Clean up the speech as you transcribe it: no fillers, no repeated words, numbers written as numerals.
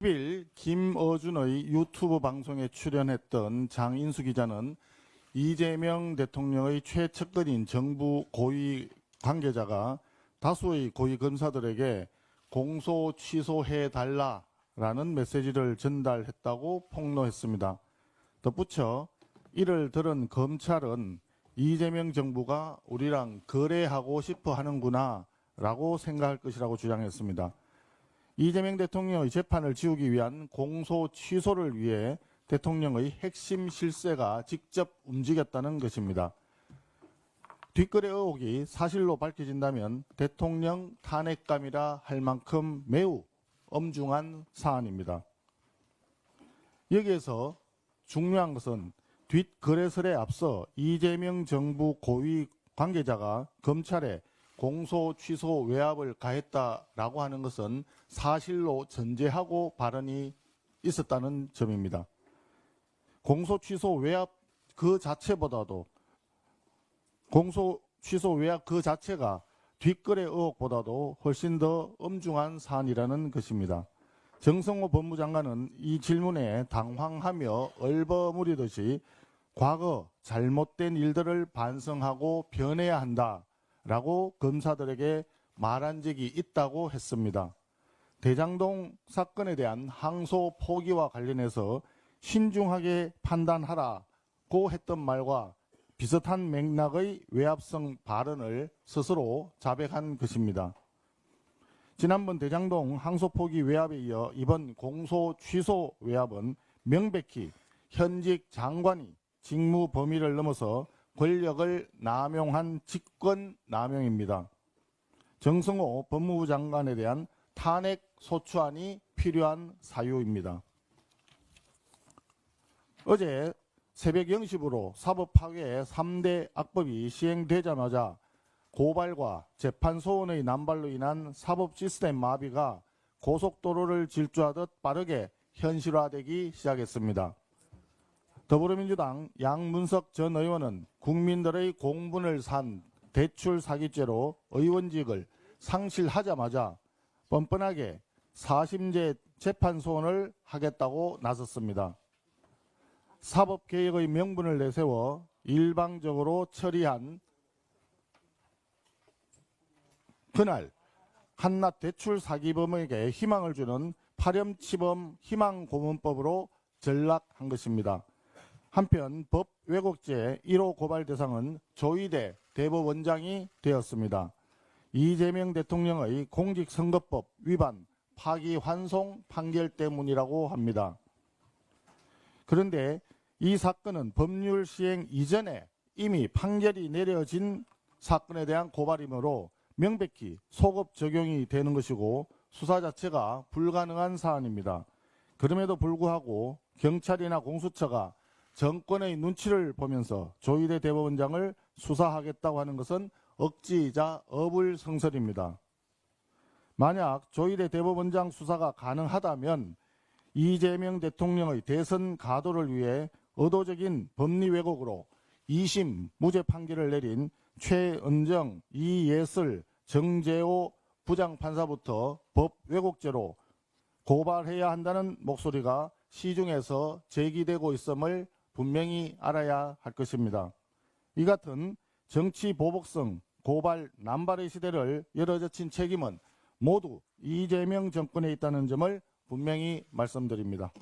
10일 김어준의 유튜브 방송에 출연했던 장인수 기자는 이재명 대통령의 최측근인 정부 고위 관계자가 다수의 고위 검사들에게 공소 취소해달라라는 메시지를 전달했다고 폭로했습니다. 덧붙여 이를 들은 검찰은 이재명 정부가 우리랑 거래하고 싶어 하는구나 라고 생각할 것이라고 주장했습니다. 이재명 대통령의 재판을 지우기 위한 공소 취소를 위해 대통령의 핵심 실세가 직접 움직였다는 것입니다. 뒷거래 의혹이 사실로 밝혀진다면 대통령 탄핵감이라 할 만큼 매우 엄중한 사안입니다. 여기에서 중요한 것은 뒷거래설에 앞서 이재명 정부 고위 관계자가 검찰에 공소 취소 외압을 가했다라고 하는 것은 사실로 전제하고 발언이 있었다는 점입니다. 공소 취소 외압 그 자체보다도 공소 취소 외압 그 자체가 뒷거래 의혹보다도 훨씬 더 엄중한 사안이라는 것입니다. 정성호 법무장관은 이 질문에 당황하며 얼버무리듯이 과거 잘못된 일들을 반성하고 변해야 한다라고 검사들에게 말한 적이 있다고 했습니다. 대장동 사건에 대한 항소 포기와 관련해서 신중하게 판단하라고 했던 말과 비슷한 맥락의 외압성 발언을 스스로 자백한 것입니다. 지난번 대장동 항소 포기 외압에 이어 이번 공소 취소 외압은 명백히 현직 장관이 직무 범위를 넘어서 권력을 남용한 직권 남용입니다. 정성호 법무부 장관에 대한 탄핵 소추안이 필요한 사유입니다. 어제 새벽 0시부로 사법파괴 3대 악법이 시행되자마자 고발과 재판 소원의 남발로 인한 사법 시스템 마비가 고속도로를 질주하듯 빠르게 현실화되기 시작했습니다. 더불어민주당 양문석 전 의원은 국민들의 공분을 산 대출 사기죄로 의원직을 상실하자마자 뻔뻔하게 사심제 재판 소원을 하겠다고 나섰습니다. 사법개혁의 명분을 내세워 일방적으로 처리한 그날 한낱 대출 사기범에게 희망을 주는 파렴치범 희망고문법으로 전락한 것입니다. 한편 법 왜곡죄 1호 고발 대상은 조희대 대법원장이 되었습니다. 이재명 대통령의 공직선거법 위반 파기환송 판결 때문이라고 합니다. 그런데 이 사건은 법률 시행 이전에 이미 판결이 내려진 사건에 대한 고발이므로 명백히 소급 적용이 되는 것이고 수사 자체가 불가능한 사안입니다. 그럼에도 불구하고 경찰이나 공수처가 정권의 눈치를 보면서 조희대 대법원장을 수사하겠다고 하는 것은 억지이자 어불성설입니다. 만약 조희대 대법원장 수사가 가능하다면 이재명 대통령의 대선 가도를 위해 의도적인 법리 왜곡으로 2심 무죄 판결을 내린 최은정, 이예슬, 정재호 부장판사부터 법 왜곡죄로 고발해야 한다는 목소리가 시중에서 제기되고 있음을 분명히 알아야 할 것입니다. 이 같은 정치 보복성 고발 남발의 시대를 열어젖힌 책임은 모두 이재명 정권에 있다는 점을 분명히 말씀드립니다.